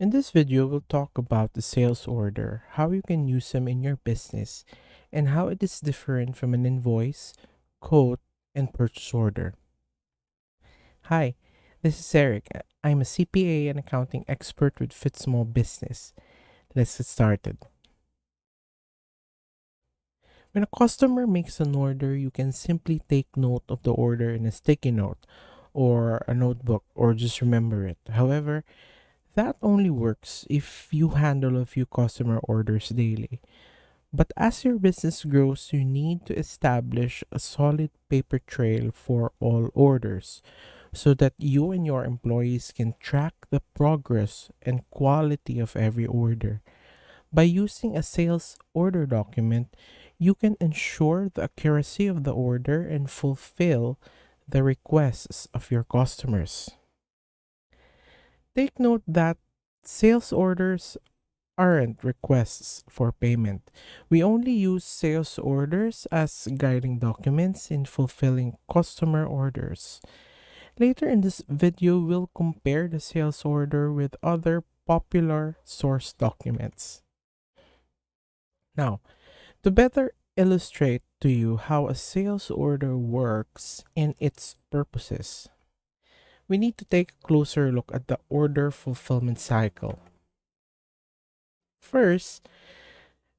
In this video, we'll talk about the sales order, how you can use them in your business, and how it is different from an invoice, quote, and purchase order. Hi, this is Eric. I'm a CPA and accounting expert with Fit Small Business. Let's get started. When a customer makes an order, you can simply take note of the order in a sticky note or a notebook or just remember it. However, that only works if you handle a few customer orders daily. But as your business grows, you need to establish a solid paper trail for all orders so that you and your employees can track the progress and quality of every order. By using a sales order document, you can ensure the accuracy of the order and fulfill the requests of your customers. Take note that sales orders aren't requests for payment. We only use sales orders as guiding documents in fulfilling customer orders. Later in this video, we'll compare the sales order with other popular source documents. Now, to better illustrate to you how a sales order works and its purposes, we need to take a closer look at the order fulfillment cycle. First,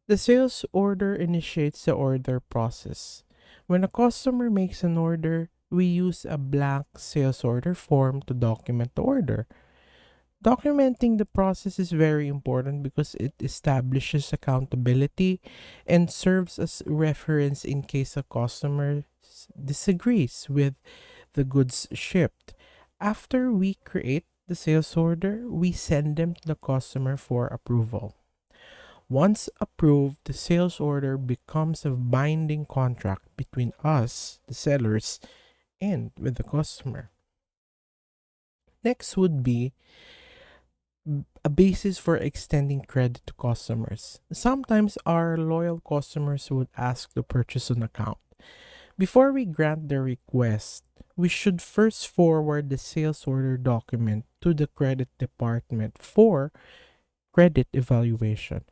the sales order initiates the order process. When a customer makes an order, we use a blank sales order form to document the order. Documenting the process is very important because it establishes accountability and serves as reference in case a customer disagrees with the goods shipped. After we create the sales order, we send them to the customer for approval. Once approved, the sales order becomes a binding contract between us, the sellers, and with the customer. Next would be a basis for extending credit to customers. Sometimes our loyal customers would ask to purchase an account. Before we grant their request, we should first forward the sales order document to the credit department for credit evaluation.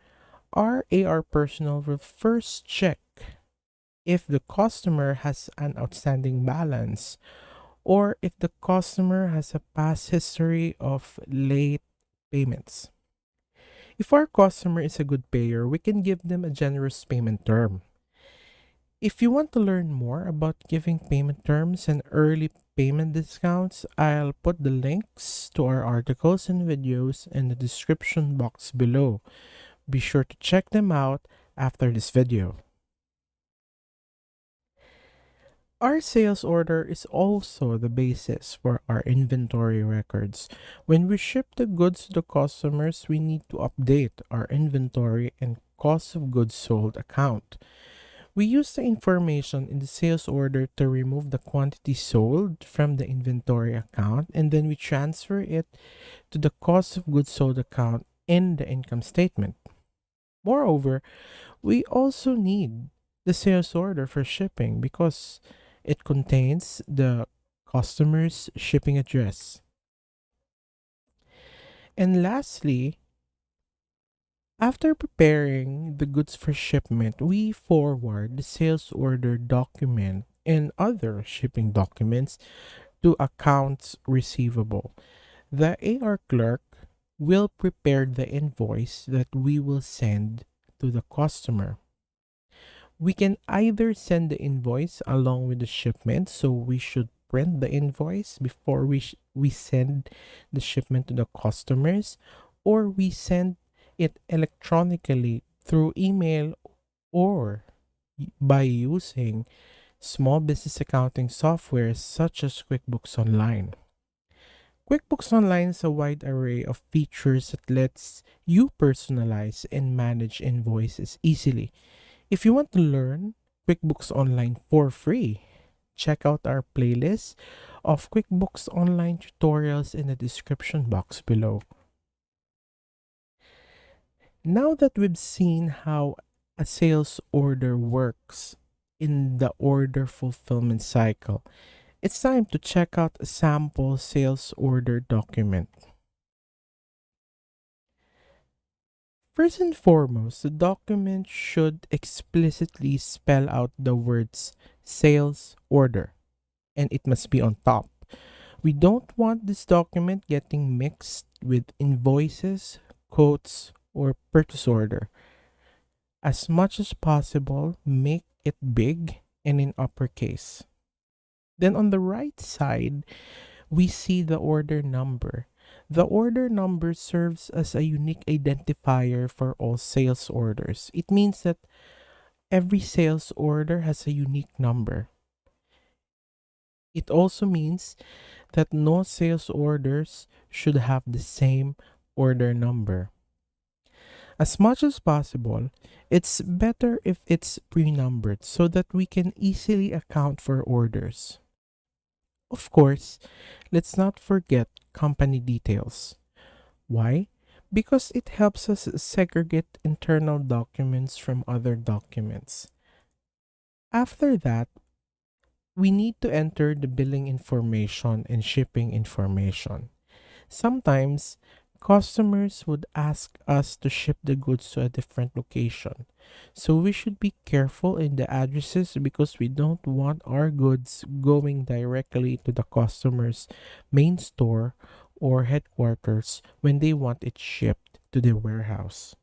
Our AR personnel will first check if the customer has an outstanding balance or if the customer has a past history of late payments. If our customer is a good payer, we can give them a generous payment term. If you want to learn more about giving payment terms and early payment discounts, I'll put the links to our articles and videos in the description box below. Be sure to check them out after this video. Our sales order is also the basis for our inventory records. When we ship the goods to the customers, we need to update our inventory and cost of goods sold account. We use the information in the sales order to remove the quantity sold from the inventory account, and then we transfer it to the cost of goods sold account in the income statement. Moreover, we also need the sales order for shipping because it contains the customer's shipping address. And lastly, after preparing the goods for shipment, we forward the sales order document and other shipping documents to accounts receivable. The AR clerk will prepare the invoice that we will send to the customer. We can either send the invoice along with the shipment, so we should print the invoice before we send the shipment to the customers, or we send it electronically through email or by using small business accounting software such as QuickBooks Online. QuickBooks Online is a wide array of features that lets you personalize and manage invoices easily. If you want to learn QuickBooks Online for free, check out our playlist of QuickBooks Online tutorials in the description box below. Now that we've seen how a sales order works in the order fulfillment cycle, it's time to check out a sample sales order document. First and foremost, the document should explicitly spell out the words sales order, and it must be on top. We don't want this document getting mixed with invoices, quotes, or purchase order. As much as possible, make it big and in uppercase. Then on the right side, we see the order number. The order number serves as a unique identifier for all sales orders. It means that every sales order has a unique number. It also means that no sales orders should have the same order number. As much as possible, it's better if it's pre-numbered so that we can easily account for orders. Of course, let's not forget company details. Why? Because it helps us segregate internal documents from other documents. After that, we need to enter the billing information and shipping information. Sometimes, customers would ask us to ship the goods to a different location. So we should be careful in the addresses because we don't want our goods going directly to the customer's main store or headquarters when they want it shipped to their warehouse.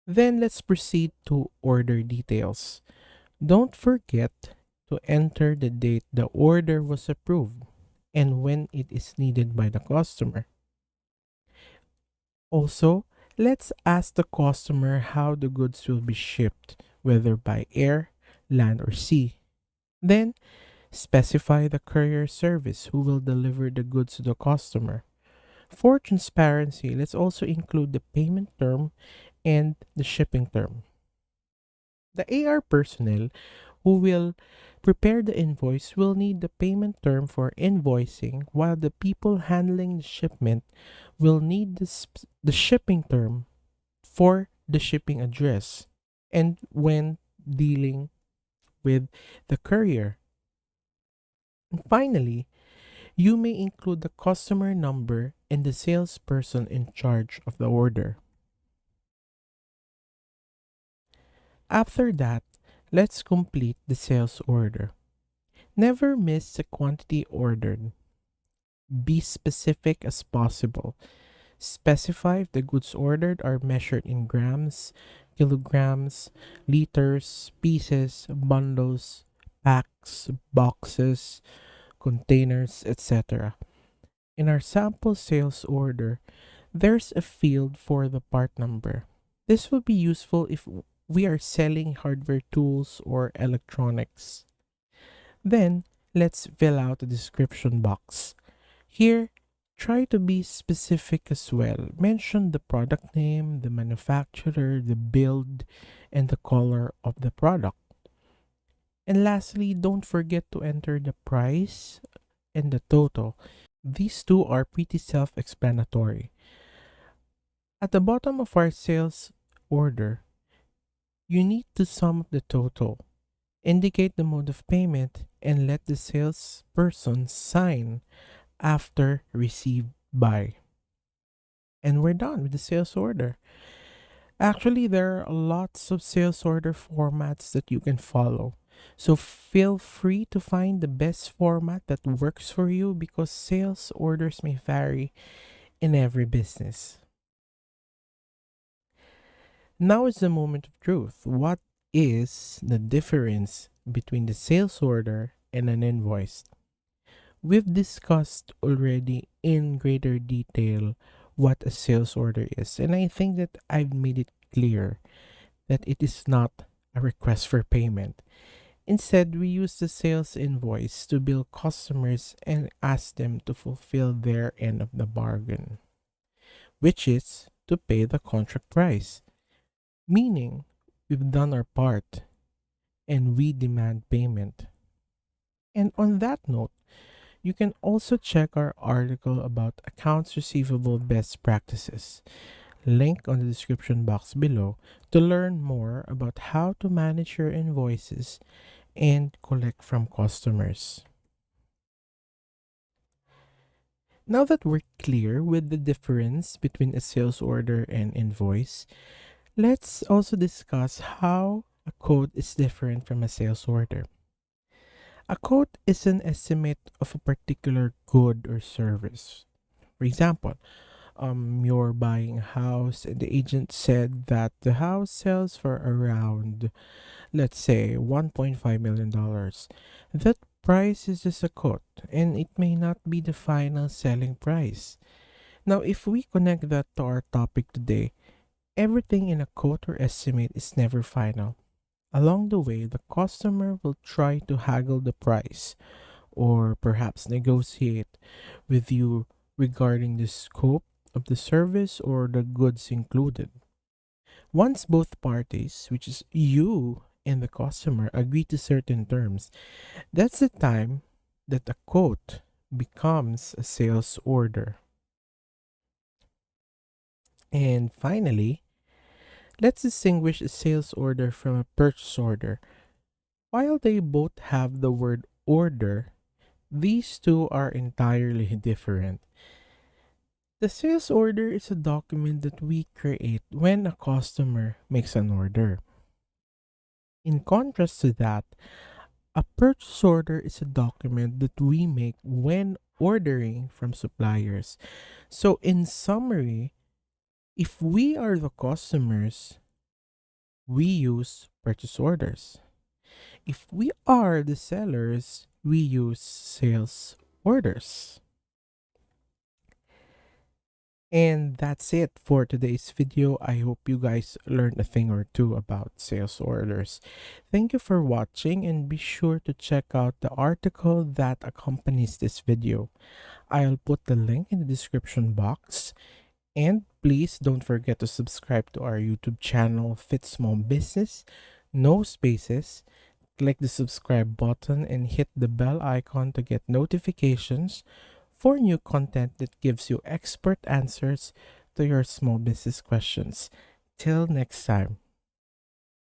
Then let's proceed to order details. Don't forget to enter the date the order was approved and when it is needed by the customer. Also, let's ask the customer how the goods will be shipped, whether by air, land, or sea. Then, specify the courier service who will deliver the goods to the customer. For transparency, let's also include the payment term and the shipping term. The AR personnel who will prepare the invoice will need the payment term for invoicing, while the people handling the shipment will need the shipping term for the shipping address and when dealing with the courier. And finally, you may include the customer number and the salesperson in charge of the order. After that, let's complete the sales order. Never miss the quantity ordered. Be specific as possible. Specify if the goods ordered are measured in grams, kilograms, liters, pieces, bundles, packs, boxes, containers, etc. In our sample sales order, there's a field for the part number. This will be useful if we are selling hardware tools or electronics. Then, let's fill out the description box. Here, try to be specific as well. Mention the product name, the manufacturer, the build, and the color of the product. And lastly, don't forget to enter the price and the total. These two are pretty self-explanatory. At the bottom of our sales order, you need to sum up the total, indicate the mode of payment, and let the salesperson sign after received by. And we're done with the sales order. Actually, there are lots of sales order formats that you can follow. So feel free to find the best format that works for you because sales orders may vary in every business. Now is the moment of truth. What is the difference between the sales order and an invoice? We've discussed already in greater detail what a sales order is, and I think that I've made it clear that it is not a request for payment. Instead, we use the sales invoice to bill customers and ask them to fulfill their end of the bargain, which is to pay the contract price, meaning we've done our part and we demand payment. And on that note, you can also check our article about accounts receivable best practices, link on the description box below, to learn more about how to manage your invoices and collect from customers. Now that we're clear with the difference between a sales order and invoice, let's also discuss how a quote is different from a sales order. A quote is an estimate of a particular good or service. For example, you're buying a house and the agent said that the house sells for around, let's say, $1.5 million. That price is just a quote and it may not be the final selling price. Now, if we connect that to our topic today, everything in a quote or estimate is never final. Along the way, the customer will try to haggle the price or perhaps negotiate with you regarding the scope of the service or the goods included. Once both parties, which is you and the customer, agree to certain terms, that's the time that a quote becomes a sales order. And finally, let's distinguish a sales order from a purchase order. While they both have the word order, these two are entirely different. The sales order is a document that we create when a customer makes an order. In contrast to that, a purchase order is a document that we make when ordering from suppliers. So, in summary, if we are the customers, we use purchase orders. If we are the sellers, we use sales orders. And that's it for today's video. I hope you guys learned a thing or two about sales orders. Thank you for watching and be sure to check out the article that accompanies this video. I'll put the link in the description box. And please don't forget to subscribe to our YouTube channel, Fit Small Business, no spaces. Click the subscribe button and hit the bell icon to get notifications for new content that gives you expert answers to your small business questions. Till next time.